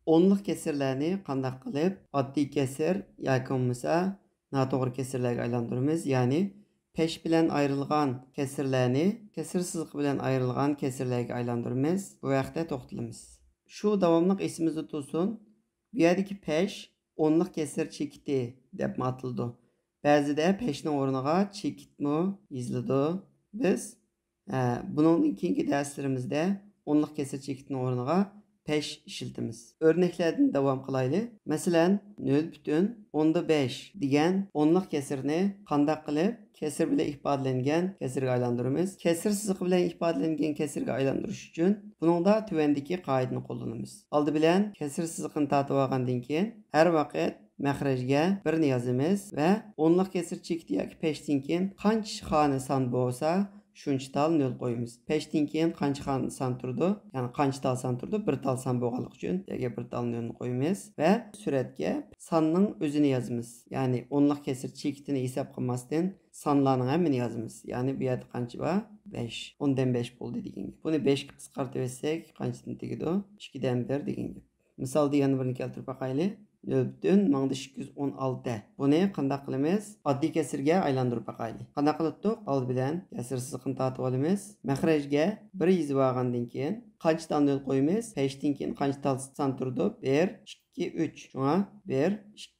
Onluq kesirlarni qanday qilib oddiy kesir yoki bo'lmasa noto'g'ri kesirlarga aylantiramiz? Ya'ni pesh bilan ayrilgan kesirlarni kesir siziqi bilan ayrilgan kesirlarga aylantiramiz. Bu vaqtda to'xtalamiz. Shu davomli esimizda tursin. Bu yerdagi pesh onluq kesir chekiti deb ataladi. Ba'zida peshning o'rniga chekitmi yoziladi. Biz bunun keyingi darslarimizda onluq kesir chekitining o'rniga peş işiltimiz. Örneklerden devam kılaylı. Mesela 0,5 degan onluq kesirni qanday qilib kesir bilan ifodalangan kesirga aylantiramiz. Kesir siziqi bilan ifodalangan kesirga aylantirish uchun buningda tuvandagi qoidani qo'llanamiz. Oldi bilan kesir siziqini tortib olgandan keyin har vaqt mahrajga birini yozamiz va onluq kesir chekiti yoki peshdan keyin qancha xona son bo'lsa shuncha tal 0 qo'yamiz. Peshdan keyin qancha xon son turdi? Ya'ni qancha tal son turdi? Bir tal son bo'lganligi uchun yerga bir tal 0 qo'yamiz va suratga sonning o'zini yozamiz. Ya'ni onluq kesir chekitini hisob qilmasdan sonlarning hammani yozamiz. Ya'ni bu yerda qancha bor? 5. 10dan 5 bo'ldi degan gap. Buni 5 ga qisqartirib etsak, qanchadan tegadi? 2dan 1 degan gap. Misolda yana birini keltirib boqaylik. 0,216. Buni qanday qilamiz? Oddiy kesirga aylantirib boqaylik. Qanday qildik? Oldi bilan kesir siziqini tortib olamiz. Mahrajga 1 yozib olgandan keyin qancha tal 0 qo'yamiz? Peshdan keyin qancha tal son turdi? 1, 2, 3. Shunga 1,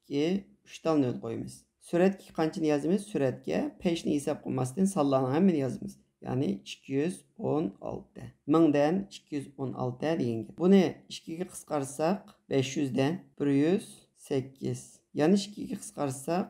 2, 3 tal 0 qo'yamiz. Suratga qanchani yozamiz? Suratga peshni hisob qilmasdan sonlarning hammani yozamiz. Ya'ni 216. 1000dan 216 degan gap. Buni 2 ga qisqartsak 500 dan 108. Yana 2 ga qisqartsak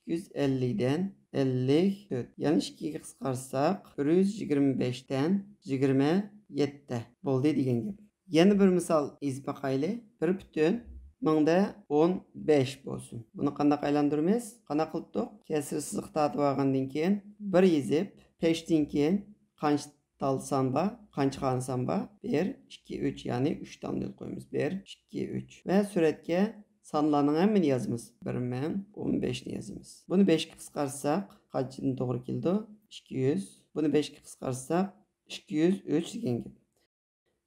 250 dan 54. Yana 2 ga qisqartsak 125 dan 27 bo'ldi degan gap. Yana bir misol izib boqaylik. 1,15 bo'lsin. Buni qanday aylantiramiz? Qanday qildik? Kesir siziq tortib olgandan keyin 1 yozib, peshdan keyin qancha tal son bor? Qancha xona son bor? 1, 2, 3, ya'ni 3 tal 0 qo'yamiz. 1, 2, 3. Va suratga sonlarning hammani yozamiz. 1015 ni yozamiz. Buni 5 ga qisqartsak qanchadan to'g'ri keldi? 200. Buni 5 ga qisqartsak 203 degan gap.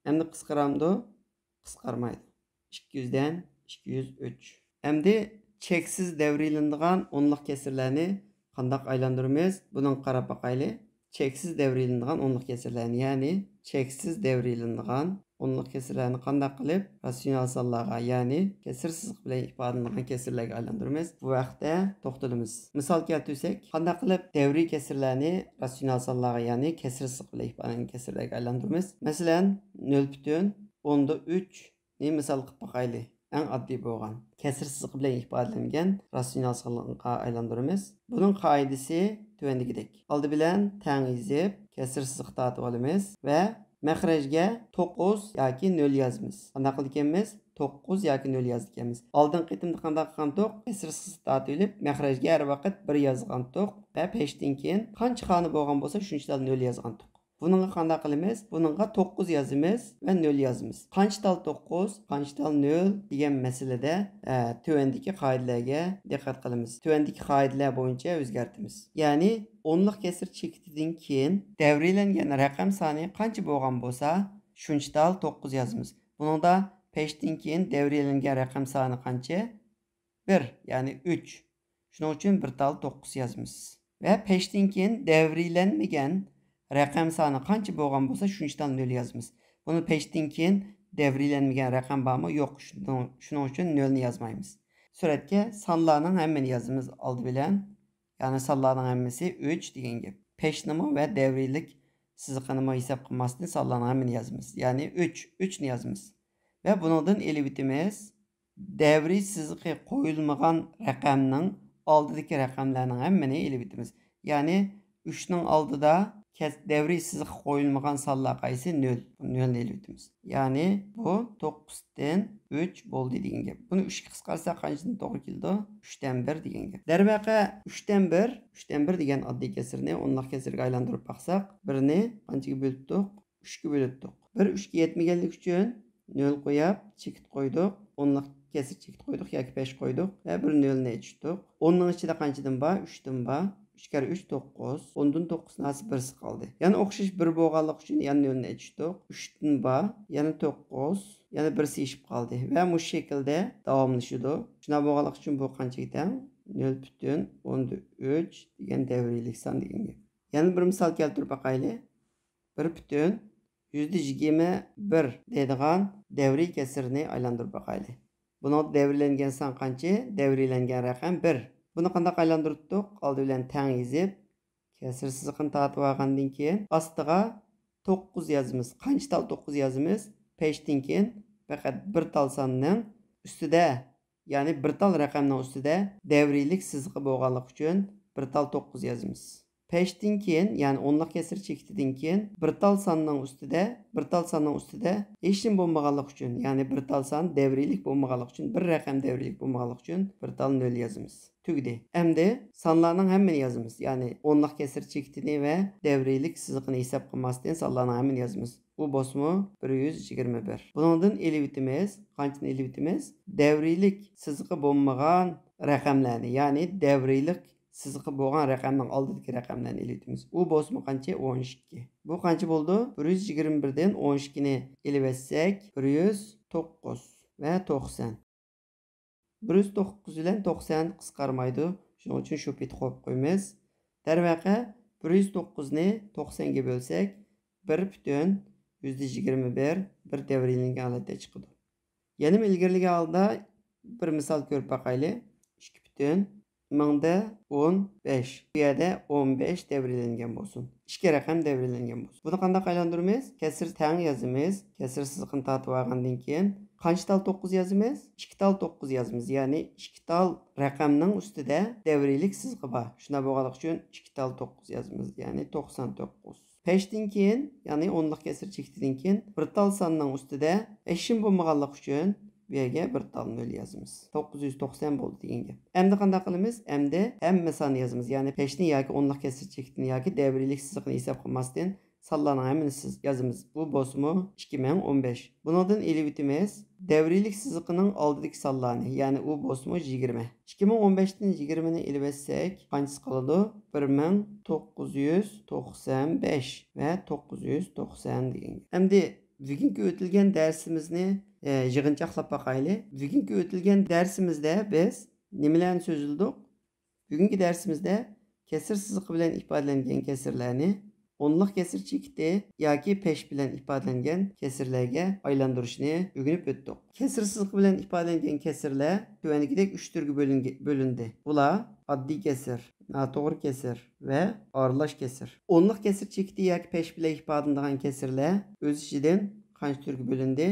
Endi qisqaramdi? Qisqarmaydi. 200 dan 203. Endi cheksiz davrilanadigan onluq kesirlarni qanday aylantiramiz? Buni qarab boqaylik. Cheksiz davrilanadigan onluq kesirlarni, ya'ni cheksiz davrilanadigan onluq kesirlarni qanday qilib ratsional sonlarga, ya'ni kesir siziq bilan ifodalangan kesirlarga aylantiramiz? Bu vaqtda to'xtalamiz. Misol keltirsak, qanday qilib davriy kesirlarni ratsional sonlarga, ya'ni kesir siziq bilan ifodalangan kesirlarga aylantiramiz? Masalan, 0,3 ni misol qilib boqaylik. Eng oddiy bo'lgan kesir siziqi bilan ifodalangan ratsional sonlarga aylantiramiz. Buning qoidasi tuvandagidek. Oldi bilan tang yozib, kesir siziq tortib olamiz va mahrajga 9 yoki 0 yozamiz. Qanday qilganmiz? 9 yoki 0 yozganmiz. Oldin qitimda qanday qilgandik? Kesir siziq tortib olib, mahrajga har vaqt 1 yozgandik va peshdan keyin qancha xona bo'lgan bo'lsa, shuncha 0 yozgandik. Bununla qanday qilamiz? Bununla 9 yozamiz va 0 yozamiz. Qancha tal 9, qancha tal 0 degan masalada tuvandagi qoidalarga diqqat qilamiz. Tuvandagi qoidalar bo'yicha o'zgartimiz. Ya'ni onluq kesir chekitidan keyin davrilangan raqam soni qancha bo'lgan bo'lsa, shuncha tal 9 yozamiz. Buningda peshdan keyin davrilangan raqam soni qancha? 1, ya'ni 3. Shuning uchun 1 tal 9 yozamiz. Va peshdan keyin davrilanmagan raqam soni qancha bo'lgan bo'lsa, shunchadan 0 yozamiz. Buni peshdan keyin davrilanmagan raqam bormi? Yo'q. Shuning uchun 0 ni yozmaymiz. Suratga sonlarning hammani yozamiz oldi bilan. Ya'ni sonlarning hammasi 3 degan gap. Peshnimi va davriylik siziqini hisob qilmasdan sonlarning hammani yozamiz. Ya'ni 3 ni yozamiz. Va buningdan elib o'tamiz. Davriy siziqi qo'yilmagan raqamning oldidagi raqamlarning hammani elib o'tamiz. Ya'ni 3 ning oldida davriy siziq qo'yilmagan sonlar qaysi? 0. 0 ni elib o'tamiz. Ya'ni bu 9 dan 3 bo'ldi degan gap. Buni 3 ga qisqartsak qanchadan to'g'ri keldi? 3 dan 1 degan gap. Darvaqa 3 dan 1 degan oddiy kesirni onluq kesirga aylantirib baqsak, birini qanchaga bo'ldik? 3 ga bo'ldik. 1 3 ga yetmaganlik uchun 0 qo'yib, chekit qo'ydik. Onluq kesir chekit qo'ydik yoki 5 qo'ydik va bir 0 ni ichdik. 10 ning ichida qanchadan bor? 3 dan bor. 3 kere 3 9. 10'dan 9 nasıl 1'si kaldı. Yani okşaş 1 boğalık için yani önüne açtık. 3'ten ba yani 9. Yani 1'si işip kaldı. Ve bu şekilde devamlaşıyordu. Şuna boğalık için bu kança giden 0,13 degan devrilik san degan gap. Yani bir misal keltirib bakaylı. 1,121 deydigan devriy kesirni aylantirib bakaylı. Bunu devrilengen san qancha? Devrilengen raqam 1. Bunu qanday aylantirdik? Oldi bilan teng yezib, kesir siziqini tortib olgandan keyin ostiga 9 yozamiz. Qancha tal 9 yozamiz? Peshdan keyin faqat bir tal sonning ustida, ya'ni bir tal raqamning ustida devriylik siziqi bo'lganligi uchun bir tal 9 yozamiz. Peşten keyin, yani onluk kesir çektiğinden keyin bir tal sanның ustida hech nim bo'lmaganlik uchun, ya'ni bir tal son devriylik bo'lmaganlik uchun, bir raqam devriylik bo'lmaganlik uchun bir tal 0 yozamiz. Tugdi. Endi sonlarning hammani yozamiz. Ya'ni onluk kesir çektiğini ve devriylik siziqini hisob qilmasdan sonlarning hammani yozamiz. Bu bosma 121. Bundan elibitimiz, qanchani elibitimiz? Devriylik siziqi bo'lmagan raqamlarni, ya'ni devriylik siziqi bo'lgan raqamning oldidagi raqamlarni elitimiz. U bosma qancha? 12. Bu qancha bo'ldi? 121 dan 12 ni elib etsak, 109 va 90. 109 bilan 90 qisqarmaydi. Shuning uchun shu pet qo'yib qo'yamiz. Darvaqa 109 ni 90 ga bo'lsak, 1,121 bir devrilingan holatda chiqadi. Yana ilgirligi holda bir misol ko'rib boqayli. 2,15. Bu yerda 15 devrilengan bo'lsin. İki raqam devrilengan bo'lsin. Buni qanday aylantiramiz? Kesir teng yozamiz. Kesir siziqini tortib olgandan keyin qancha tal 9 yozamiz? 2 tal 9 yozamiz. Ya'ni 2 tal raqamning ustida devriylik siziqi bor. Shuna bo'lganligi uchun 2 tal 9 yozamiz. Ya'ni 99. Peşten keyin, ya'ni o'nliq kesir chektidan keyin bir tal sonning ustida eshim bo'lmaganligi uchun bu yerga bir tal 0 yozamiz. 990 bo'ldi degan gap. Endi qanday qilamiz? Endi hamma sonni yozamiz. Ya'ni peşni yoki o'nliq kesir chektidan yoki devriylik siziqini hisob qilmasdan sonlarning hammani yozamiz. Bu bosma 2015. Bundan elibitimiz devriylik siziqining oldidagi sonlarni, ya'ni u bosma 20. 2015 dan 20 ni elib etsak, qanchasi qoladi? 1995 va 990 degan. Endi bugungi o'tilgan darsimizni yig'inchoqlab boqayli. Bugungi o'tilgan darsimizda biz nimalarni so'zildik? Bugungi darsimizda kesir siziqi bilan ifodalangan kesirlarni o'nliq kesir chekiti yoki pesh bilan ifodalangan kesirlarga aylantirishni o'rganib o'tdik. Kesir siziqi bilan ifodalangan kesirlar tuvandagidek 3 turga bo'lindi. Bular oddiy kesir, noto'g'ri kesir va aralash kesir. O'nliq kesir chekiti yoki pesh bilan ifodalangan kesirlar o'z ichidan qancha turga bo'lindi?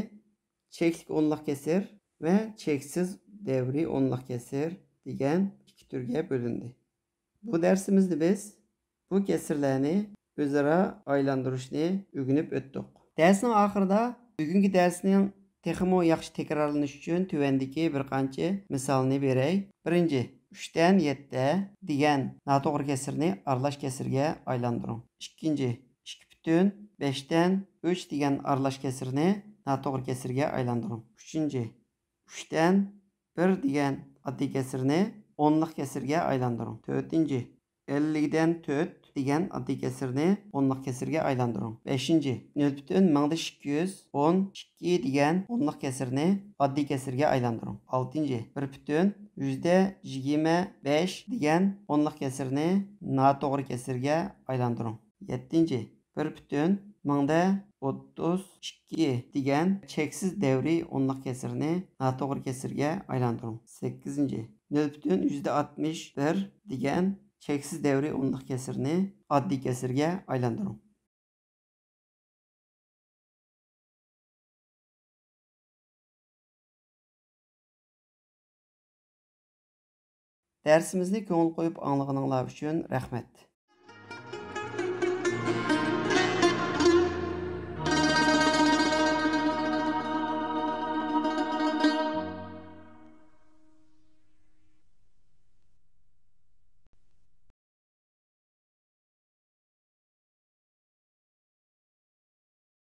Cheklik o'nliq kesir va cheksiz devriy o'nliq kesir degan ikki turga bo'lindi. Bu darsimizda biz bu kesirlarni o'zaro aylantirishni o'rganib o'tdik. Darsning oxirida bugungi darsning texmo yaxshi takrorlanishi uchun tuvandagi bir qancha misolni beray. Birinchi, 3 dan 7 degan noto'g'ri kesirni aralash kesirga aylantiring. Ikkinchi, 2,5 dan 3 degan aralash kesirni noto'g'ri kesirga aylantiring. Uchinchi, 3 dan 1 degan oddiy kesirni o'nliq kesirga aylantiring. To'rtinchi, 50 dan 4 degan oddiy kesirni o'nliq kesirga aylantiring. 5-chi, 0,212 degan o'nliq kesirni oddiy kesirga aylantiring. 6-chi, 1,125 degan o'nliq kesirni noto'g'ri kesirga aylantiring. 7-chi, 1,32 degan cheksiz devriy o'nliq kesirni noto'g'ri kesirga aylantiring. 8-chi, 0,61 degan cheksiz devriy o'nliq kesirni oddiy kesirga aylantiring. Darsimizni ko'ngil qo'yib anglag'aninglar uchun rahmat.